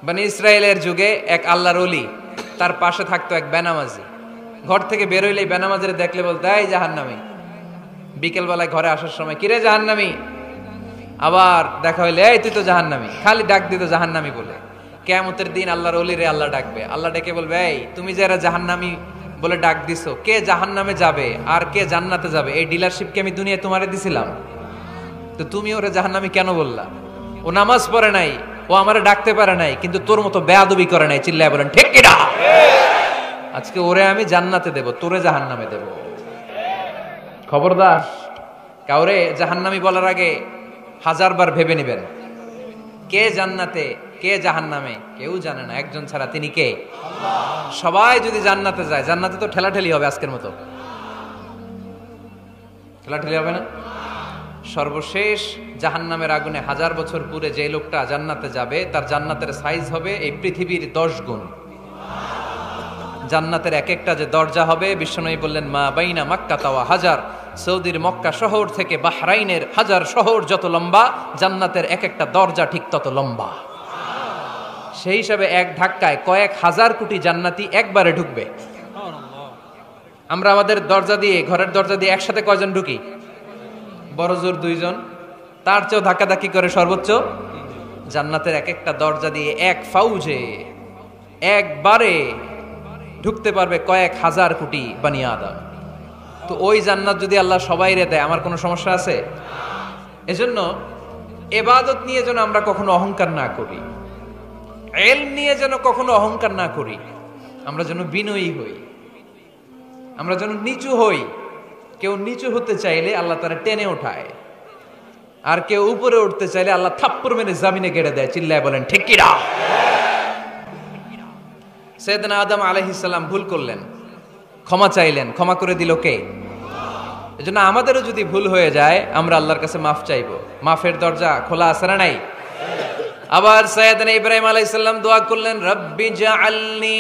বনি ইসরায়েলের যুগে এক আল্লাহর ওলি, তার পাশে থাকতো এক বেনামাজি। ঘর থেকে বের হইলেই বেনামাজির দেখলে বলতো এই জাহান্নামী। বিকেল বেলায় ঘরে আসার সময় কিরে জাহান্নামী, আবার দেখা হইলে এই তুই তো জাহান্নামী, খালি ডাক দিত জাহান্নামী বলে। কিয়ামতের দিন আল্লাহর ওলি রে আল্লাহ ডাকবে, আল্লাহ ডেকে বলবে এই তুমি যারা জাহান্নামী বলে ডাক দিছো, কে জাহান্নামে যাবে আর কে জান্নাতে যাবে এই ডিলারশিপ কি আমি দুনিয়ায় তোমারে দিছিলাম? তো তুমি ওরে জাহান্নামী কেন বললা? ও নামাজ পড়ে নাই, ও আমারে ডাকতে পারে নাই, কিন্তু তোর মতো বেয়াদবি করে নাই। চিল্লায় বলেন ঠিক কিনা? আজকে ওরে আমি জান্নাতে দেব, তোরে জাহান্নামে দেব। খবরদার, কাউরে জাহান্নামী বলার আগে 1000 বার ভেবে নেবেন। কে জান্নাতে কে জাহান্নামে কেউ জানে না, একজন ছাড়া, তিনি কে? সবাই যদি জান্নাতে যায়, জান্নাতে তো ঠেলাঠেলি হবে আজকের মতো। ঠেলাঠেলি হবে না? সর্বশেষ জাহান্নামের আগুনে 1000 বছর পুরে যে লোকটা জান্নাতে যাবে, তার জান্নাতের সাইজ হবে এই পৃথিবীর 10 গুণ। জান্নাতের এক একটা যে দরজা হবে, বিশ্বনবী বললেন মা বাইনা মক্কা তাওয়া হাজার, সৌদির মক্কা শহর থেকে বাহরাইনের 1000 শহর যত লম্বা, জান্নাতের এক একটা দরজা ঠিক তত লম্বা। সেই হিসাবে এক ধাক্কায় কয়েক হাজার কোটি জান্নাতি একবারে ঢুকবে। আমরা আমাদের দরজা দিয়ে, ঘরের দরজা দিয়ে একসাথে কয়জন ঢুকি? বড় জোর 2 জন, তার চেয়েও ধাক্কাধাক্কি করে সর্বোচ্চ। জান্নাতের এক একটা দরজা দিয়ে এক ফাউজে একবারে ঢুকতে পারবে কয়েক হাজার কোটি বানি আদম। তো ওই জান্নাত যদি আল্লাহ সবাইরে দেয়, আমার কোনো সমস্যা আছে? এজন্য ইবাদত নিয়ে যেন আমরা কখনো অহংকার না করি, ইলম নিয়ে যেন কখনো অহংকার না করি। আমরা যেন বিনয়ী হই, আমরা যেন নিচু হই। কেউ নিচু হতে চাইলে আল্লাহ তারা টেনে ওঠায়, আর কেউ উপরে উঠতে চাইলে আল্লাহ থাপ্পড় মেরে জামিনে গেড়ে দেয়। চিল্লায় বলেন ঠিক কিনা? সাইয়েদনা আদম আলাইহিস সালাম ভুল করলেন, ক্ষমা চাইলেন, ক্ষমা করে দিল কে? এজন্য আমাদেরও যদি ভুল হয়ে যায়, আমরা আল্লাহর কাছে মাফ চাইবো। মাফের দরজা খোলা আছে না নাই? আবার সাইয়েদনা ইব্রাহিম আলাইহিস সালাম দোয়া করলেন, রব্বি জাআলনি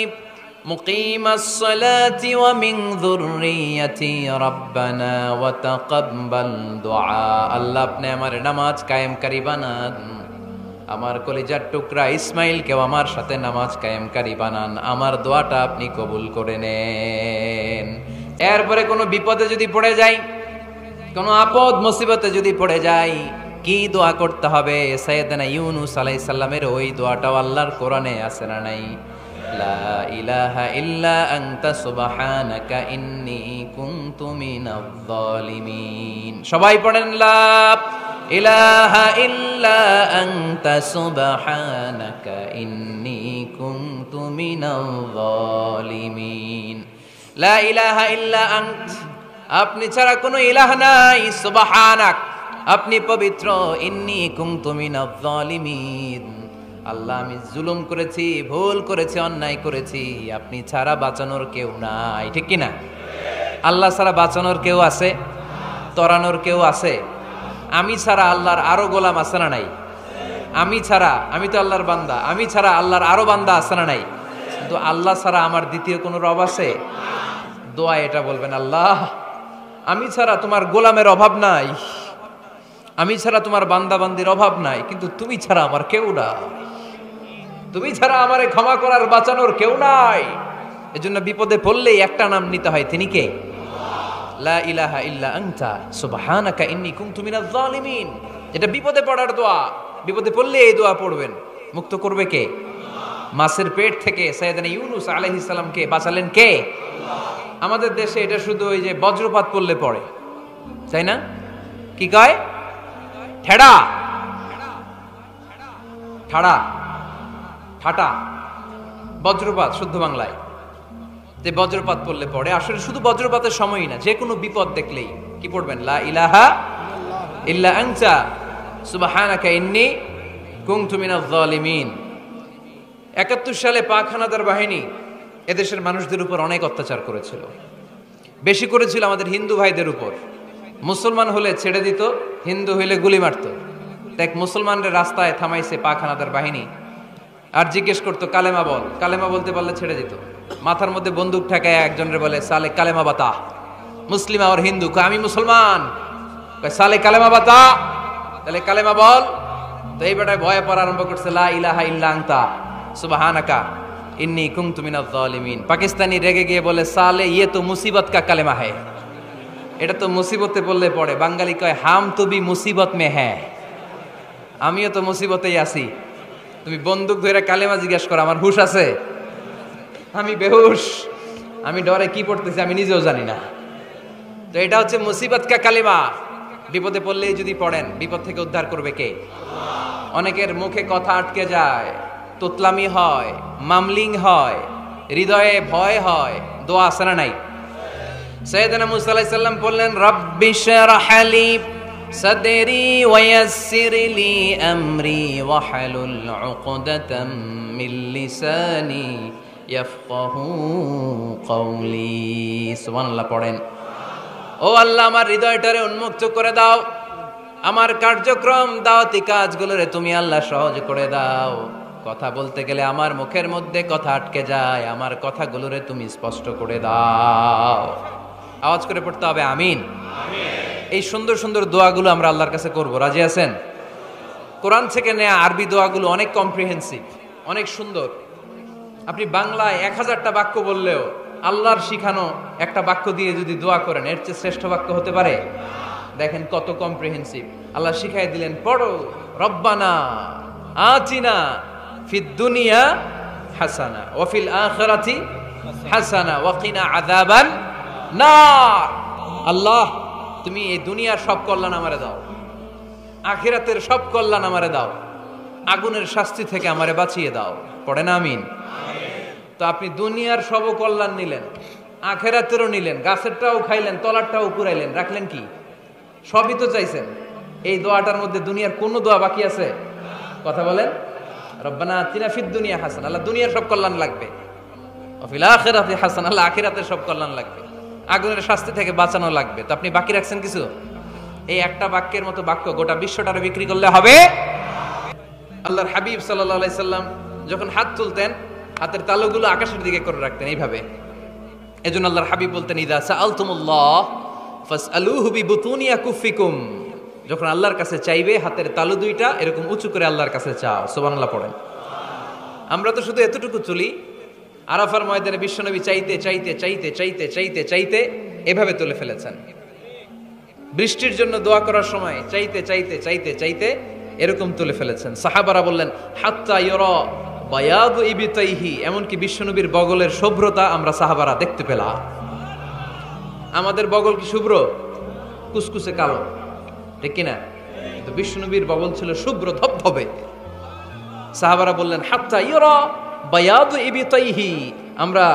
মুকিমাস সালাতি ওয়া মিন যুররিয়াতি রাব্বানা ওয়া তাকাব্বাল দুআ। আল্লাহ আপনি আমার নামাজ কায়েমকারী বানান, আমার কলিজার টুকরা ইসমাইলকেও আমার সাথে নামাজ কায়েমকারী বানান, আমার দোয়াটা আপনি কবুল করে নেন। এরপরে কোনো বিপদে যদি পড়ে যাই, কোনো আপদ মুসিবতে যদি পড়ে যাই, কি দোয়া করতে হবে? সাইয়েদনা ইউনূস আলাইহিস সালামের ওই দোয়াটাও আল্লাহর কোরআনে আছে না নাই? লা ইলাহা ইল্লা আনতা সুবহানাকা ইন্নী কুনতু মিনাজ জালিমিন। সবাই পড়েন লা ইলাহা ইল্লা আনতা সুবহানাকা ইন্নী কুনতু মিনাজ জালিমিন। লা ইলাহা ইল্লা আনত, আপনি ছাড়া কোনো ইলাহ নাই, সুবহানাক, আপনি পবিত্র, ইন্নী কুনতু মিনাজ জালিমিন, আল্লাহ আমি জুলুম করেছি, ভুল করেছি, অন্যায় করেছি, আপনি ছাড়া বাঁচানোর কেউ নাই। ঠিক কি না? আল্লাহ ছাড়া বাঁচানোর কেউ আছে? তরানোর কেউ আছে? আমি ছাড়া আল্লাহর আরো গোলাম আছে না নাই? আমি ছাড়া, আমি তো আল্লাহর বান্দা, আমি ছাড়া আল্লাহর আরো বান্দা আছে না নাই? কিন্তু আল্লাহ ছাড়া আমার দ্বিতীয় কোনো রব আছে? দোয়া এটা বলবেন, আল্লাহ আমি ছাড়া তোমার গোলামের অভাব নাই, আমি ছাড়া তোমার বান্দা বান্দির অভাব নাই, কিন্তু তুমি ছাড়া আমার কেউ নাই, তুমি ছাড়া আমারে ক্ষমা করার বাঁচানোর কেউ নাই। এজন্য বিপদে পড়লেই একটা নাম নিতে হয়, তিনি কে? লা ইলাহা ইল্লা আনতা সুবহানাকা ইন্নী কুনতু মিনাজ জালিমিন। এটা বিপদে পড়ার দোয়া, বিপদে পড়লে এই দোয়া পড়বেন। মুক্ত করবে কে? মাছের পেট থেকে সাইয়েদনা ইউনূস আলাইহিস সালামকে বাঁচালেন কে? আমাদের দেশে এটা শুধু ওই যে বজ্রপাত পড়লে পড়ে, তাই না? কি কয়? ঠেড়া, ঠাড়া, ঠাটা, বজ্রপাত শুদ্ধ বাংলায়। যে বজ্রপাত পড়লে পড়ে, আসলে শুধু বজ্রপাতের সময়ই না, যে কোনো বিপদ দেখলেই কি পড়বেন? লা ইলাহা ইল্লা আনতা সুবহানাকা ইন্নী কুনতু মিনাজ জালিমিন। 71 সালে পাক হানাদার বাহিনী এদেশের মানুষদের উপর অনেক অত্যাচার করেছিল, বেশি করেছিল আমাদের হিন্দু ভাইদের উপর। মুসলমান হলে ছেড়ে দিত, হিন্দু হইলে গুলি মারত। দেখ মুসলমানদের রাস্তায় থামাইছে পাক হানাদার বাহিনী, আর জিজ্ঞেস করতো কালেমা বল, কালেমা বলতে পারলে ছেড়ে দিত। মাথার মধ্যে বন্দুক ঠেকায় একজনের বলে সালে কালেমা বাতা, মুসলিম আর হিন্দু, আমি মুসলমান, সালে কালেমা বাতা, তাহলে কালেমা বল। তো এই বেটায় ভয়ে পড়া আরম্ভ করছে, লা ইলাহা ইল্লা আনতা সুবহানাকা ইন্নী কুনতু মিনাজ জালিমিন। পাকিস্তানি রেগে গিয়ে বলে সালে ইয়ে তো মুসিবত কা কালেমা হ্যায়, এটা তো মুসিবতে বললে পড়ে। বাঙালি কয় হাম তো বি মুসিবত মে হ্যায়, আমিও তো মুসিবতেই আছি। তুমি বন্দুক ধরে কালেমা জিজ্ঞাসা করো, আমার হুশ আছে? আমি বেহুশ, আমি ডরে কি পড়তেছি আমি নিজেও জানি না। তো এটা হচ্ছে মুসিবত কা কালেমা। বিপদে পড়লেই যদি পড়েন, বিপদ থেকে উদ্ধার করবে কে? অনেকের মুখে কথা আটকে যায়, তোতলামি হয়, মামলিং হয়, হৃদয়ে ভয় হয়, দোয়া আছে না নাই? সাইয়েদনা মুসা আলাইহিস সালাম বললেন রাব্বি শরহ লি সাদরি ওয়া ইয়াসসির লি আমরি ওয়াহলুল উকদাতাম মিন লিসানি ইয়াফকাহু কওলি। সুবহানাল্লাহ পড়েন। ও আল্লাহ, আমার হৃদয়টারে উন্মুক্ত করে দাও, আমার কার্যক্রম দাওয়াতি কাজগুলোরে তুমি আল্লাহ সহজ করে দাও। কথা বলতে গেলে আমার মুখের মধ্যে কথা আটকে যায়, আমার কথাগুলোরে তুমি স্পষ্ট করে দাও। আওয়াজ করে পড়তে হবে আমিন। এই সুন্দর সুন্দর দোয়াগুলো আমরা আল্লাহর কাছে করব, রাজি আছেন? কোরআন থেকে নেয়া আরবি দোয়াগুলো অনেক কম্প্রিহেন্সিভ, অনেক সুন্দর। আপনি বাংলায় 1000টা বাক্য বললেও আল্লাহর শিখানো একটা বাক্য দিয়ে যদি দোয়া করেন, এর চেয়ে শ্রেষ্ঠ বাক্য হতে পারে? দেখেন কত কম্প্রিহেন্সিভ। আল্লাহ শিখাই দিলেন, পড়ো রব্বানা আতিনা ফিদ দুনিয়া হাসানা ওয়া ফিল আখিরাতি হাসানা ওয়া কিনা আযাবান নার। আল্লাহ, তুমি এই দুনিয়ার সব কল্যাণ আমারে দাও, আখিরাতের সব কল্যাণ আমারে দাও, আগুনের শাস্তি থেকে আমারে বাঁচিয়ে দাও। পড়েন আমিন। তো আপনি দুনিয়ার সব কল্যাণ নিলেন, আখিরাতেরও নিলেন, গাছেরটাও খাইলেন, তলারটাও কুড়াইলেন, রাখলেন কি? সবই তো চাইছেন। এই দোয়াটার মধ্যে দুনিয়ার কোনো দোয়া বাকি আছে? কথা বলেন। রব্বানা আতিনা ফিদ দুনিয়া হাসানা, আল্লাহ দুনিয়ার সব কল্যাণ লাগবে। ওয়া ফিল আখিরাতি হাসানা, আল্লাহ আখিরাতের সব কল্যাণ লাগবে, আগুনের শাস্তি থেকে বাঁচানো লাগবে। তো আপনি বাকি রাখছেন কিছু? এই একটা বাক্যের মতো বাক্য গোটা বিশ্বটারে বিক্রি করলে হবে? আল্লাহর হাবিব সাল্লাল্লাহু আলাইহি সাল্লাম যখন হাত তুলতেন, হাতের তালুগুলো আকাশের দিকে করে রাখতেন এইভাবে। এজন্য আল্লাহর হাবিব বলতেন ইদা সাআলতুমুল্লাহ ফাসআলুহু বিবুতুনি আকুফিকুম। যখন আল্লাহর কাছে চাইবে, হাতের তালু দুইটা এরকম উঁচু করে আল্লাহর কাছে চাও। সুবহানাল্লাহ পড়েন। আমরা তো শুধু এতটুকু চলি, আরাফার ময়দানে বিশ্বনবী চাইতে চাইতে চাইতে চাইতে চাইতে চাইতে এভাবে তুলে ফেলেছেন। বৃষ্টির জন্য দোয়া করার সময় চাইতে চাইতে চাইতে চাইতে এরকম তুলে ফেলেছেন। সাহাবারা বললেন হাত্তা ইউরা বায়াদু ইবতাইহি, এমনকি বিশ্বনবীর বগলের শুভ্রতা আমরা সাহাবারা দেখতে পেলাম। আমাদের বগল কি শুভ্র? কুসকুসে কালো, ঠিক কিনা? কিন্তু বিশ্বনবীর বগল ছিল শুভ্র ধবধবে। সাহাবারা বললেন হাত্তা ইউরা বায়াদু ইবতাইহি, আমরা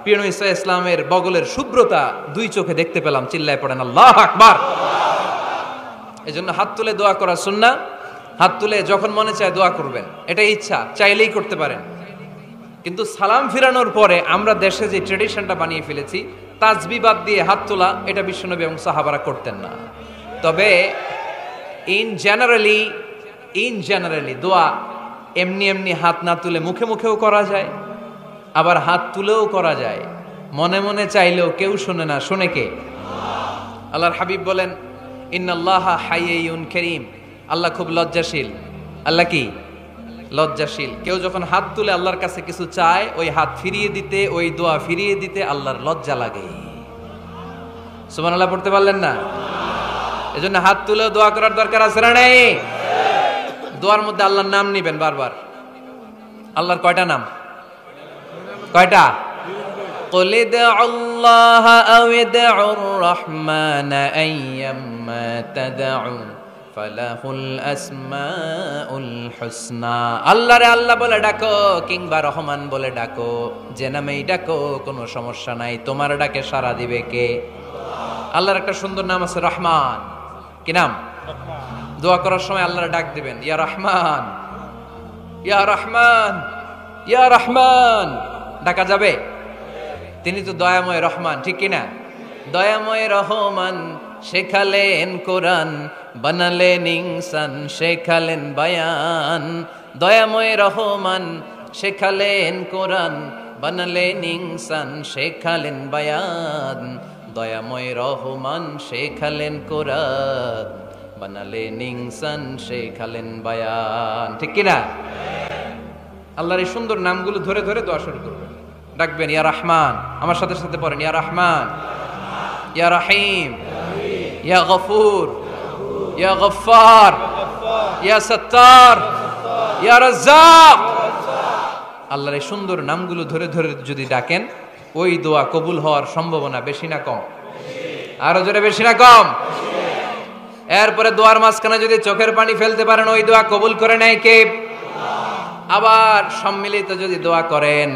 প্রিয় নবী সাল্লাল্লাহু আলাইহি ইসলামের বগলের শুভ্রতা দুই চোখে দেখতে পেলাম। চিল্লায় পড়েন আল্লাহু আকবার। এজন্য হাত তুলে দোয়া করা সুন্নাহ। হাত তুলে যখন মনে চায় দোয়া করবেন, এটা ইচ্ছা, চাইলেই করতে পারেন। কিন্তু সালাম ফিরানোর পরে আমরা দেশে যে ট্রেডিশনটা বানিয়ে ফেলেছি, তাসবিহ বাদ দিয়ে হাত তোলা, এটা বিশ্বনবী এবং সাহাবারা করতেন না। তবে ইন জেনারেলি দোয়া এমনি এমনি হাত না তুলে মুখে মুখেও করা যায়, আবার হাত তুলেও করা যায়। মনে মনে চাইলেও কেউ শোনে না, শোনে কে? আল্লাহর হাবিব বলেন ইন্নাল্লাহা হাইয়্যুন কারীম, আল্লাহ খুব লজ্জাশীল। আল্লাহ কি? লজ্জাশীল। কেউ যখন হাত তুলে আল্লাহর কাছে কিছু চায়, ওই হাত ফিরিয়ে দিতে, ওই দোয়া ফিরিয়ে দিতে আল্লাহর লজ্জা লাগে। সুবহানাল্লাহ পড়তে পারলেন না? এজন্য হাত তুলেও দোয়া করার দরকার আছে না নাই? দোয়ার মধ্যে আল্লাহর নাম নিবেন বারবার। আল্লাহর কয়টা নাম? কয়টা? قل ادعوا الله أو ادعوا الرحمن أيما تدعوا فله الأسماء الحسنى। আল্লাহ রে আল্লাহ বলে ডাকো কিংবা রহমান বলে ডাকো, যে নামেই ডাকো কোনো সমস্যা নাই, তোমার ডাকে সাড়া দিবে কে? আল্লাহর একটা সুন্দর নাম আছে রহমান। কি নাম? দোয়া করার সময় আল্লাহর ডাক দিবেন, ইয়া রহমান, ইয়া রহমান, ইয়া রহমান। ডাকা যাবে? তিনি তো দয়াময় রহমান, ঠিক কিনা? দয়াময় রহমান শেখালেন কোরআন, বানালেন ইনসান, শেখালেন বায়ান। দয়াময় রহমান শেখালেন কোরআন, বানালেন ইনসান, শেখালেন বায়ান। দয়াময় রহমান শেখালেন কোরআন, বানালেন ইনসান, শেখালেন বায়ান, ঠিক কিনা? আল্লাহর এই সুন্দর নামগুলো ধরে ধরে দোয়া শুরু করবেন। ডাকবেন ইয়া রহমান, আমার সাথে সাথে পড়েন ইয়া রহমান, ইয়া রহিম, ইয়া গফুর, ইয়া গফফার, ইয়া সত্তার, ইয়া রাজ্জাক। আল্লাহর এই সুন্দর নামগুলো ধরে ধরে যদি ডাকেন, ওই দোয়া কবুল হওয়ার সম্ভাবনা বেশি না কম? আরো জোরে, বেশি না কম? এরপরে দোয়ার মাঝখানে যদি চোখের পানি ফেলতে পারেন, ওই দোয়া কবুল করে নেয় কে? আবার সম্মিলিত যদি দোয়া করেন,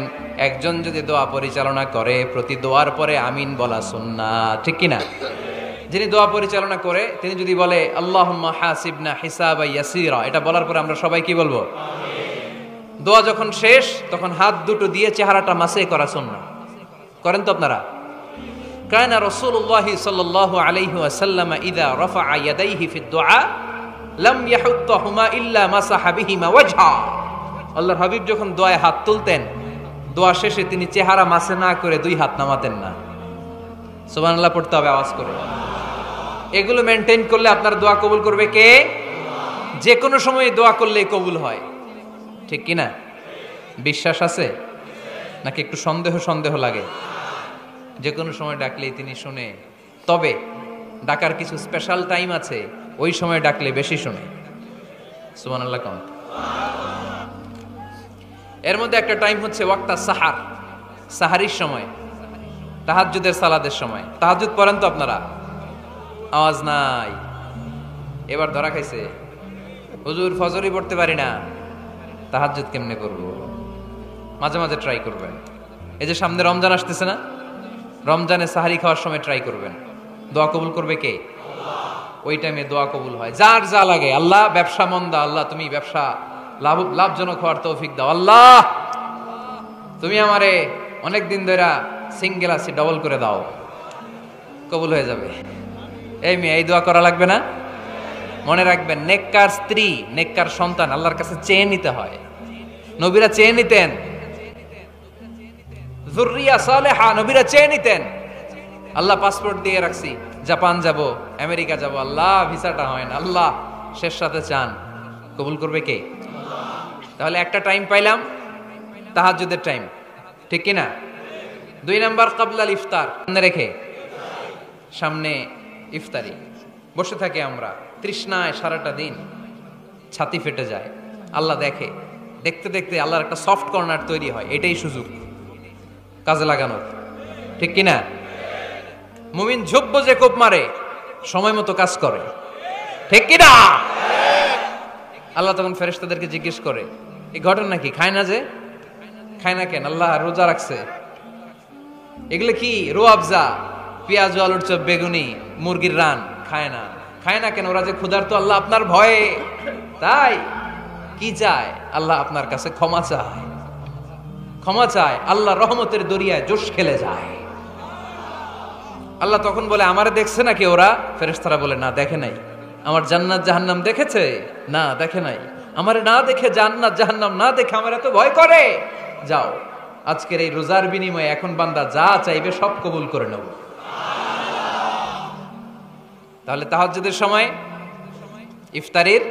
একজন যদি দোয়া পরিচালনা করে, প্রতি দোয়ার পরে আমিন বলা সুন্নাহ, ঠিক কিনা? যিনি দোয়া পরিচালনা করে তিনি যদি বলে আল্লাহুম্মা হাসিবনা হিসাবান ইয়াসীরা, এটা বলার পরে আমরা সবাই কি বলবো? আমিন। দোয়া যখন শেষ তখন হাত দুটো দিয়ে চেহারাটা মাসে করা সুন্নাহ। করেন তো আপনারা? কানা রাসূলুল্লাহি সাল্লাল্লাহু আলাইহি ওয়াসাল্লাম ইযা রাফা'a ইয়াদাইহি ফিদ দুআ লাম ইয়াহুত্তাহুমা ইল্লা মাসাহা বিহিমা ওয়াজহা। আল্লাহর হাবিব যখন দোয়ায় হাত তুলতেন, দোয়া শেষে তিনি চেহারা মাসে না করে দুই হাত নামাতেন না। সুবহানাল্লাহ পড়তে হবে আওয়াজ করে। এগুলো মেনটেন করলে আপনার দোয়া কবুল করবে কে? যে কোনো সময় দোয়া করলেই কবুল হয়, ঠিক কিনা? বিশ্বাস আছে নাকি একটু সন্দেহ সন্দেহ লাগে? যে কোনো সময় ডাকলেই তিনি শুনে, তবে ডাকার কিছু স্পেশাল টাইম আছে, ওই সময় ডাকলে বেশি শুনে। সুবহানাল্লাহ কম। এর মধ্যে একটা টাইম হচ্ছে ওয়াক্তা সাহার, সাহারির সময়, তাহাজ্জুদের সালাদের সময়। তাহাজ্জুদ পড়েন তো আপনারা? আওয়াজ নাই, এবার ধরা খাইছে। হুজুর ফজরই পড়তে পারি না, তাহাজ্জুদ কেমনে করব? মাঝে মাঝে ট্রাই করবেন। এই যে সামনে রমজান আসতেছে না, রমজানে সাহারি খাওয়ার সময় ট্রাই করবেন। দোয়া কবুল করবে কে? ওই টাইমে দোয়া কবুল হয়। যার যা লাগে, আল্লাহ ব্যবসা মন্দা, আল্লাহ তুমি ব্যবসা লাভজনক হওয়ার তৌফিক দাও, আল্লাহ তুমি আমারে অনেকদিন ধরে সিঙ্গেল আছি, ডবল করে দাও, কবুল হয়ে যাবে। এই মেয়ে, এই দোয়া করা লাগবে না? মনে রাখবেন, নেককার স্ত্রী, নেককার সন্তান আল্লাহর কাছে চেয়ে নিতে হয়। নবীরা চেয়ে নিতেন, যুররিয়া সালেহা নবীরা চেয়ে নিতেন। আল্লাহ পাসপোর্ট দিয়ে রাখছি, জাপান যাব, আমেরিকা যাব, আল্লাহ ভিসাটা হয় না, আল্লাহ শেষ সাথে চান, কবুল করবে কে? তাহলে একটা টাইম পাইলাম, তাহাজ্জুদের টাইম, ঠিক কিনা? 2 নাম্বার কাবলাল ইফতার, মনে রেখে সামনে ইফতারি, বসে থাকি আমরা তৃষ্ণায় সারাটা দিন, ছাতি ফেটে যায়, আল্লাহ দেখে, দেখতে দেখতে আল্লাহর একটা সফট কর্নার তৈরি হয়। এটাই সুযোগ কাজে লাগানোর, ঠিক কিনা? মুমিন ঝুব্ব যে কোপ মারে, সময় মতো কাজ করে, ঠিক কিনা? আল্লাহ তখন ফেরেশতাদেরকে জিজ্ঞেস করে, এই ঘটনা কি? খায় না যে, খায় না কেন? আল্লাহ রোজা রাখছে। এগুলো কি? রোয়াবজা, পেঁয়াজ, আলুর চপ, বেগুনি, মুরগির রান, খায় না। খায় না কেন? ওরা যে ক্ষুধার্ত, আল্লাহ আপনার ভয়ে। তাই কি চায়? আল্লাহ আপনার কাছে ক্ষমা চায়, ক্ষমা চায়। আল্লাহ রহমতের দরিয়ায় জোশ খেলে যায়। আল্লাহ তখন বলে, আমারে দেখছে নাকি ওরা? ফেরেশতারা বলে, না দেখে নাই। আমার জান্নাত জাহান্নাম দেখেছে? না দেখে নাই। আমারে না দেখে, জান্নাত জাহান্নাম না দেখে আমার এত ভয় করে। যাও, আজকের এই রোজার বিনিময়ে এখন বান্দা যা চাইবে সব কবুল করে নেব। তাহলে তাহাজ্জুদের সময়, ইফতারির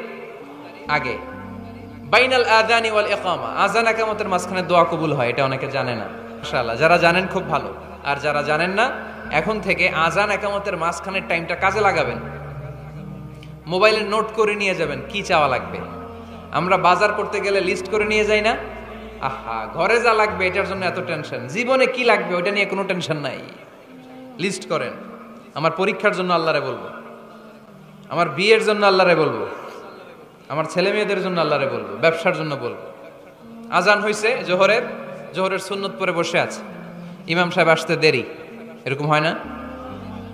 আগে, বাইনাল আযানি ওয়াল ইকামা, আযান ইকামতের মাঝখানে দোয়া কবুল হয়, এটা অনেকে জানে না। মাশাআল্লাহ, যারা জানেন খুব ভালো, আর যারা জানেন না, এখন থেকে আযান ইকামতের মাঝখানের টাইমটা কাজে লাগাবেন। মোবাইলে নোট করে নিয়ে যাবেন কি চাওয়া লাগবে। আমরা বাজার করতে গেলে লিস্ট করে নিয়ে যাই না? আহা, ঘরে যা লাগবে এটার জন্য এত টেনশন, জীবনে কি লাগবে ওটা নিয়ে কোনো টেনশন নাই। লিস্ট করেন। আমার পরীক্ষার জন্য আল্লাহরে বলবো, আমার বিয়ের জন্য আল্লাহরে বলবো, আমার ছেলে মেয়েদের জন্য আল্লাহরে বলবো, ব্যবসার জন্য বলবো। আজান হয়েছে জোহরের, জোহরের সুন্নত পরে বসে আছে, ইমাম সাহেব আসতে দেরি, এরকম হয় না?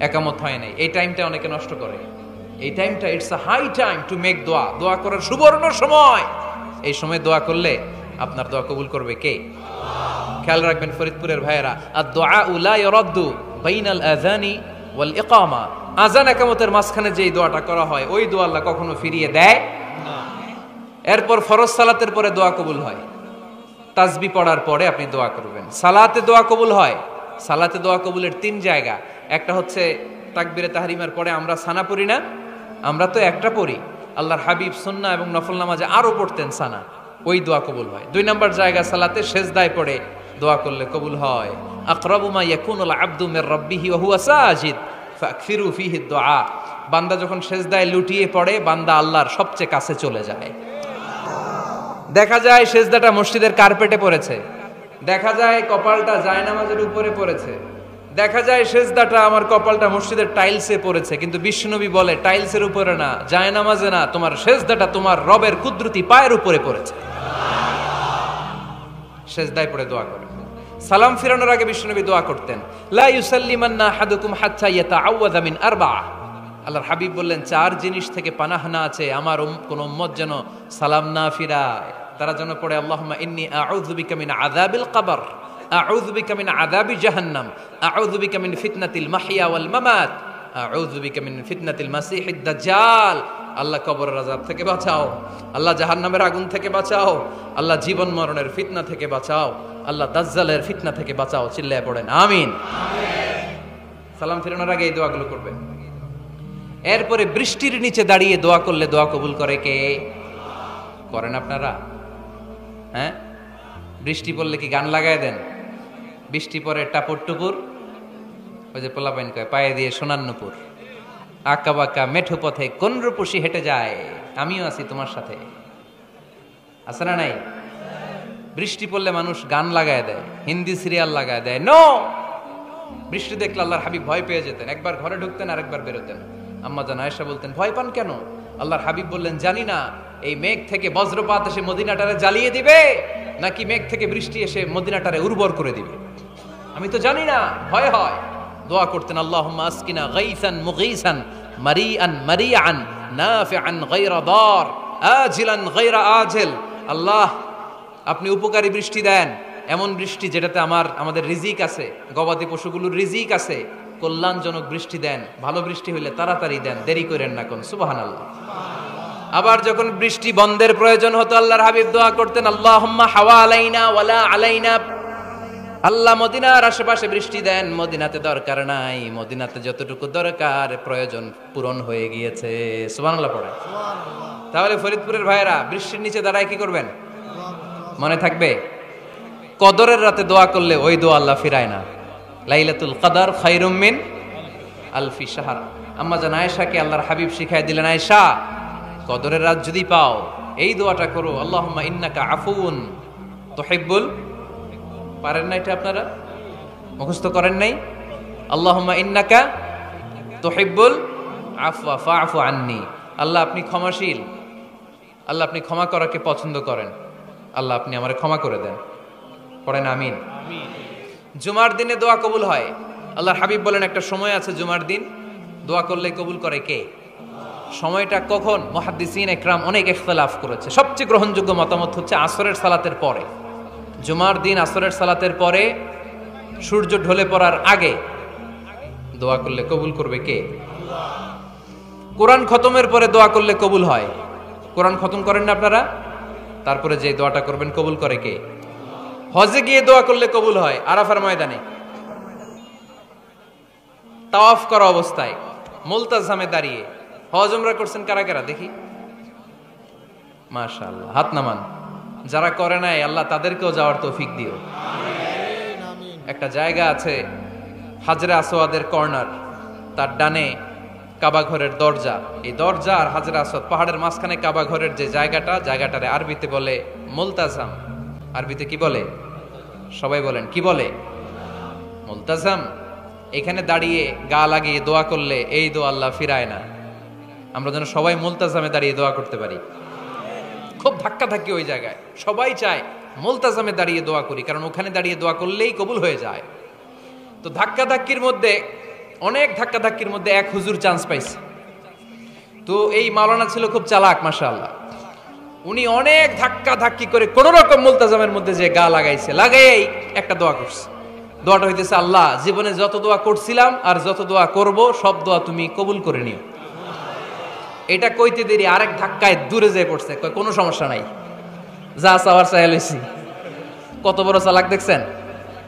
একামত হয় নাই, এই টাইমটা অনেকে নষ্ট করে। এই টাইমটা it's a high time to make দোয়া, দোয়া করার সুবর্ণ সময়। এই সময় দোয়া করলে আপনার দোয়া কবুল করবে কে? খেয়াল রাখবেন ফরিদপুরের ভাইয়েরা, আর দোয়া লা ইউরাদ্দু বাইনাল আযানি ওয়াল ইকামা, আযান ইকামতের মাঝখানে যেই দোয়াটা করা হয় ওই দোয়া আল্লাহ কখনো ফিরিয়ে দেয় না। এরপর ফরজ সালাতের পরে দোয়া কবুল হয়, তাসবিহ পড়ার পরে আপনি দোয়া করবেন। সালাতে দোয়া কবুল হয়, সালাতে দোয়া কবুলের 3 জায়গা। একটা হচ্ছে তাকবীরে তাহরিমার পরে আমরা সানা পড়ি না, আমরা তো একটা পড়ি, আল্লাহর হাবিব সুন্নাহ এবং নফল নামাজে আরো পড়তেন সানা। ওই দোয়া কবুল হয়। 2 নম্বর জায়গা সালাতে সেজদায় পড়ে দোয়া করলে কবুল হয়। আকরাবু মা ইয়াকুনুল আবদু মির রাব্বিহি ওয়া হুয়া সাজিদ ফাকসিরু ফিহি দুআ। বান্দা যখন সেজদায় লুটিয়ে পড়ে বান্দা আল্লাহর সবচেয়ে কাছে চলে যায়। দেখা যায় সেজদাটা মসজিদের কার্পেটে পড়েছে, দেখা যায় কপালটা জায়নামাজের উপরে পড়েছে, দেখা যায় সেজদাটা আমার কপালটা মসজিদের টাইলসে পড়েছে, কিন্তু বিশ্বনবী বলে টাইলসের উপরে না, জায়নামাজে না, তোমার সেজদাটা তোমার রবের কুদরতি পায়ের উপরে পড়েছে। সেজদায় পড়ে দোয়া করে। সালাম ফিরানোর আগে বিশ্বনবী দোয়া করতেন, লা ইউসাল্লিমান্না আহাদুকুম হাত্তা ইয়াতাআওয়াযা মিন আরবা'a। আল্লাহর হাবিব বললেন 4 জিনিস থেকে পানাহ না আছে আমার কোন উম্মত যেন সালাম না ফিরায়। তারা যেন পড়ে আল্লাহুম্মা ইন্নী আউযু বিকা মিন আযাবিল কবর, আউযু বিকা মিন আযাবি জাহান্নাম, আউযু বিকা মিন ফিতনাতিল মাহইয়া ওয়াল মামাত, আউযু বিকা মিন ফিতনাতিল মাসিহিদ দাজ্জাল। আল্লাহ কবরের আযাব থেকে বাঁচাও, আল্লাহ জাহান্নামের আগুন থেকে বাঁচাও, আল্লাহ জীবন মরণের ফিতনা থেকে বাঁচাও, আল্লাহ দাজ্জালের ফিতনা থেকে বাঁচাও। চিল্লায়ে পড়েন আমিন। সালাম ফিরানোর আগে এই দোয়াগুলো করবেন। এরপরে বৃষ্টির নিচে দাঁড়িয়ে দোয়া করলে দোয়া কবুল করে কে? করেন আপনারা? হ্যাঁ, বৃষ্টি পড়লে কি গান লাগায় দেন? বৃষ্টি পরে টাপুর টুপুর, ওই যে পোলাপাইন কয় পায়ে দিয়ে সোনার নুপুর, আঁকা বাঁকা মেঠো পথে কোন রূপসী হেঁটে যায়, আমিও আছি তোমার সাথে, আছে না নাই? বৃষ্টি পড়লে মানুষ গান লাগায় দেয়, হিন্দি সিরিয়াল লাগায় দেয়। নো, বৃষ্টি দেখলে আল্লাহর হাবিব ভয় পেয়ে যেতেন, একবার ঘরে ঢুকতেন আর একবার বেরোতেন। আম্মা জান আয়েশা বলতেন, ভয় পান কেন? আল্লাহর হাবিব বললেন, জানি না এই মেঘ থেকে বজ্রপাত এসে মদিনাটারে জ্বালিয়ে দিবে নাকি মেঘ থেকে বৃষ্টি এসে মদিনাটারে উর্বর করে দিবে, আমি তো জানি না, ভয় হয়। দোয়া করতেন, আল্লাহুম্মা আসকিনা গাইসান মুগীসান মারিআন মারিআন নাফিআন গায়রা দার আজিলান গায়রা আজিল। আল্লাহ, আপনি উপকারী বৃষ্টি দেন, এমন বৃষ্টি যেটাতে আমাদের রিজিক আছে, গবাদি পশুগুলোর রিজিক আছে, কল্যাণজনক বৃষ্টি দেন, ভালো বৃষ্টি হইলে তাড়াতাড়ি দেন, দেরি করেন না কোন। সুবহানাল্লাহ। আবার যখন বৃষ্টি বন্ধের প্রয়োজন হতো আল্লাহর হাবিব দোয়া করতেন, আল্লাহুম্মা হাওয়া আলাইনা ওয়ালা আলাইনা। আল্লাহ মদিনার আশেপাশে বৃষ্টি দেন, মদিনাতে দরকার নাই, মদিনাতে যতটুকু দরকার প্রয়োজন পূরণ হয়ে গিয়েছে। সুবহানাল্লাহ পড়ে। তাহলে ফরিদপুরের ভাইয়েরা বৃষ্টির নিচে দাঁড়ায় কি করবেন? মনে থাকবে, কদরের রাতে দোয়া করলে ওই দোয়া আল্লাহ ফিরায় না। লাইলাতুল কদর খায়রুম মিন আলফি শাহর। আম্মা জান আয়েশাকে আল্লাহর হাবিব শিখায় দিলেন, আয়েশা, কদরের রাত যদি পাও এই দোয়াটা করো, আল্লাহুম্মা ইন্নাকা আফুউন তুহিব্বুল। পারেন না এটা? আপনারা মুখস্থ করেন নাই? আল্লাহুম্মা ইন্নাকা তুহিব্বুল আফওয়া ফাআফু আন্নি। আল্লাহ আপনি ক্ষমাশীল, আল্লাহ আপনি ক্ষমা করাকে পছন্দ করেন, আল্লাহ আপনি আমারে ক্ষমা করে দেন। পড়েন আমিন। জুমার দিনে দোয়া কবুল হয়। আল্লাহর হাবিব বলেন, একটা সময় আছে জুমার দিন দোয়া করলে কবুল করে কে? সময়টা কখন? মুহাদ্দিসিন ইকরাম অনেক ইখতিলাফ করেছে। সবচেয়ে গ্রহণযোগ্য মতামত হচ্ছে আসরের সালাতের পরে। জুমার দিন আসরের সালাতের পরে সূর্য ঢলে পড়ার আগে দোয়া করলে কবুল করবে কে? কোরআন খতমের পরে দোয়া করলে কবুল হয়। কোরআন খতম করেন না আপনারা? তারপরে যে দোয়াটা করবেন কবুল করে কে? হজে গিয়ে দোয়া করলে কবুল হয়। আরাফার ময়দানে তাওয়াফ করা অবস্থায় মুলতাজামে দাঁড়িয়ে। হজ উমরা করছেন কারা কারা দেখি? মাশাআল্লাহ, হাত নামান। যারা করে নাই আল্লাহ তাদেরকেও যাওয়ার তৌফিক দিও। একটা জায়গা আছে হাজরে আসওয়াদের কর্নার, তার ডানে কাবা ঘরের দরজা। এই দরজা আর হাজরে আসওয়াদ পাহাড়ের মাঝখানে কাবা ঘরের যে জায়গাটারে আরবিতে বলে মুলতাজাম। আরবিতে কি বলে? সবাই বলেন, কি বলে? মুলতাজাম। এখানে দাঁড়িয়ে গা লাগিয়ে দোয়া করলে এই দোয়া আল্লাহ ফিরায় না। আমরা যেন সবাই মুলতাজামে দাঁড়িয়ে দোয়া করতে পারি। খুব ধাক্কা ধাক্কি ওই জায়গায়, সবাই চায় মুলতাজামে দাঁড়িয়ে দোয়া করি, কারণ ওখানে দাঁড়িয়ে দোয়া করলেই কবুল হয়ে যায়। তো ধাক্কা ধাক্কির মধ্যে, অনেক ধাক্কা ধাক্কির মধ্যে এক হুজুর চান্স পাইছে। তো এই মাওলানা ছিল খুব চালাক, মাশাআল্লাহ। উনি অনেক ধাক্কা ধাক্কি করে কোন রকম মুলতাজামের মধ্যে যে গা লাগাইছে, লাগাই একটা দোয়া করছে। দোয়াটা হইতেছে, আল্লাহ জীবনে যত দোয়া করছিলাম আর যত দোয়া করব সব দোয়া তুমি কবুল করে নিও। এটা কইতে দেরি আরেক ধাক্কায় দূরে যেয়ে পড়ছে, কয় কোনো সমস্যা নাই, যা চাওয়ার চাই লইছি। কত বড় চালাক দেখছেন?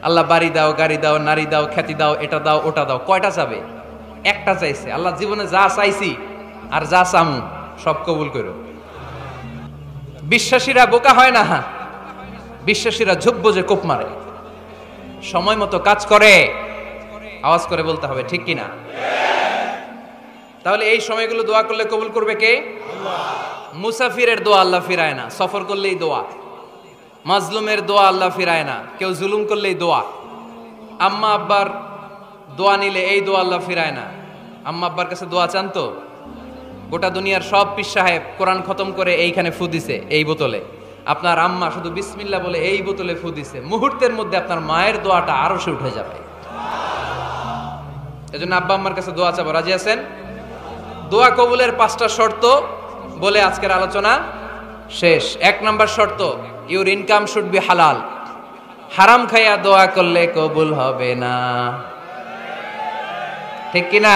আল্লাহ বাড়ি দাও, গাড়ি দাও, নারী দাও, খ্যাতি দাও, এটা দাও, ওটা দাও। কয়টা চাবে? একটা চাইছে। আল্লাহ জীবনে যা চাইছি আর যা চামু সব কবুল করো। বিশ্বাসীরা বোকা হয় না, বিশ্বাসীরা ঝুব্ব যে কোপ মারে, সময় মতো কাজ করে। আওয়াজ করে বলতে হবে ঠিক কিনা? তাহলে এই সময়গুলো দোয়া করলে কবুল করবে কে? মুসাফিরের দোয়া আল্লাহ ফিরায় না, সফর করলেই দোয়া। মাজলুমের দোয়া আল্লাহ ফিরায় না, কেউ জুলুম করলেই দোয়া। আম্মা আব্বার দোয়া নিলে এই দোয়া আল্লাহ ফিরায় না। আম্মা আব্বার কাছে দোয়া চান তো? গোটা দুনিয়ার সব পীর সাহেব কোরআন খতম করে এইখানে ফু দিছে এই বোতলে, আপনার আম্মা শুধু বিসমিল্লাহ বলে এই বোতলে ফু দিছে, মুহূর্তের মধ্যে আপনার মায়ের দোয়াটা আরো সে উঠে যাবে। এজন্য আব্বা আম্মার কাছে দোয়া চাবো, রাজি আছেন? দোয়া কবুলের 5টা শর্ত বলে আজকের আলোচনা শেষ। 1 নাম্বার শর্ত, ইউর ইনকাম শুড বি হালাল। হারাম খাইয়া দোয়া করলে কবুল হবে না, ঠিক কিনা?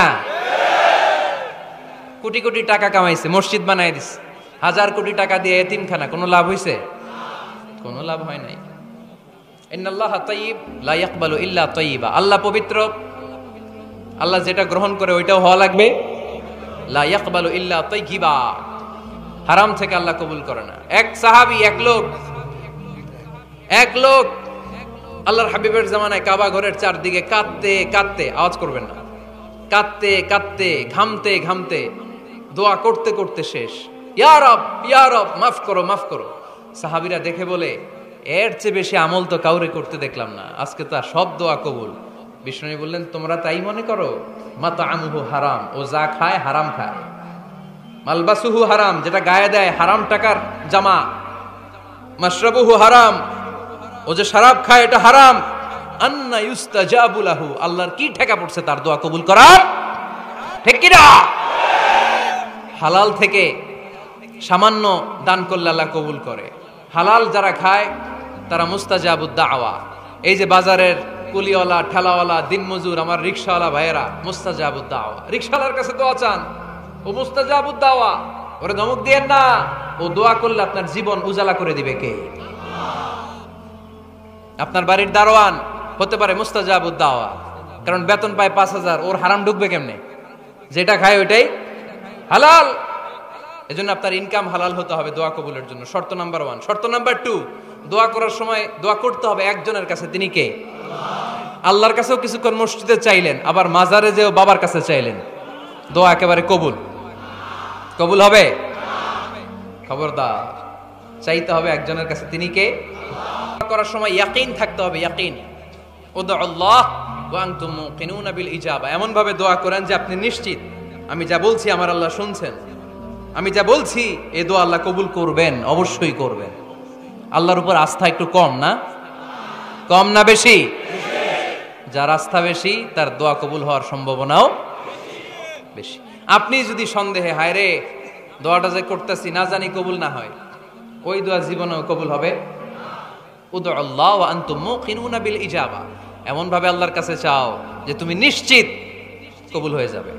কোটি কোটি টাকা কামাইছে, মসজিদ বানাই দিছে, 1000 কোটি টাকা দিয়ে এতিমখানা, কোনো লাভ হইছে? কোনো লাভ হয় নাই। ইন্নাল্লাহা তাইয়্যিব লা ইয়াকবালু ইল্লা তাইয়্যিবা। আল্লাহ পবিত্র, আল্লাহ যেটা গ্রহণ করে ওইটাও হওয়া লাগবে। লা ইয়াকবালু ইল্লা তাইয়্যিবা, হারাম থেকে আল্লাহ কবুল করে না। এক সাহাবী, এক লোক আল্লাহর হাবিবের জামানায় কাবা ঘরের চারদিকে কাঁদতে কাঁদতে, আওয়াজ করবেন না, কাঁদতে কাঁদতে, ঘামতে ঘামতে, দোয়া করতে করতে শেষ। ইয়া রব, ইয়া রব, মাফ করো, মাফ করো। সাহাবীরা দেখে বলে, এর চেয়ে বেশি আমল তো কাউরে করতে দেখলাম না, আজকে তো সব দোয়া কবুল। বিষ্ণু বললেন, তোমরা তাই মনে করো? মাতআমুহু হারাম, ও যা খায় হারাম খায়। মালবাসুহু হারাম, যেটা গায়ে দেয় হারাম টাকার জামা। মাশরাবুহু হারাম, ও যে শরাব খায় এটা হারাম। আন্না ইউস্তাজাবু লাহু, আল্লাহর কি ঠেকা পড়ছে তার দোয়া কবুল করার, ঠিক কি না? হালাল থেকে সামান্য দান করলে আল্লাহ কবুল করে। হালাল যারা খায় তারা মুস্তাজাবুদ দাওয়া। এই যে বাজারের কুলিওয়ালা, ঠেলাওয়ালা, দিনমজুর, আমার রিকশাওয়ালা ভাইয়েরা, মুস্তাজাবুদ দাওয়া। রিকশাওয়ালার কাছে দোয়া চান, ও মুস্তাজাবুদ দাওয়া। ওরে ধমক দিয়েন না, ও দোয়া করলে আপনার জীবন উজালা করে দিবে কে? আপনার বাড়ির দারোয়ান হতে পারে মুস্তাজাবুদ দাওয়া, কারণ বেতন পায় 5000, ওর হারাম ঢুকবে কেমনে? যেটা খায় ওইটাই হালাল। এজন্য আপনার ইনকাম হালাল হতে হবে দোয়া কবুলের জন্য। শর্ত নাম্বার 1। শর্ত নাম্বার 2, দোয়া করার সময় দোয়া করতে হবে একজনের কাছে, তিনি কে? আল্লাহর কাছেও কিছুক্ষণ মসজিদে চাইলেন, আবার মাজারে যেও বাবার কাছে চাইলেন, দোয়া একেবারে কবুল? কবুল হবে? খবরদার, চাইতে হবে একজনের কাছে, তিনি কে? করার সময় ইয়াকিন থাকতে হবে, ইয়াকিন। উদউ আল্লাহ ওয়া আনতুম মুকিনুনা বিল ইজাবা, এমন ভাবে দোয়া করেন যে আপনি নিশ্চিত আমি যা বলছি আমার আল্লাহ শুনছেন, আমি যা বলছি এই দোয়া আল্লাহ কবুল করবেন, অবশ্যই করবেন। আল্লাহর উপর আস্থা একটু কম না? কম না বেশি? যার আস্থা বেশি তার দোয়া কবুল হওয়ার সম্ভাবনাও বেশি। আপনি যদি সন্দেহে, হায় রে দোয়াটা যে করতেছি না জানি কবুল না হয়, ওই দোয়া জীবনেও কবুল হবে? উদউ আল্লাহ ওয়া আনতুম মুকিনুনা বিল ইজাবা, এমন ভাবে আল্লাহর কাছে চাও যে তুমি নিশ্চিত কবুল হয়ে যাবে।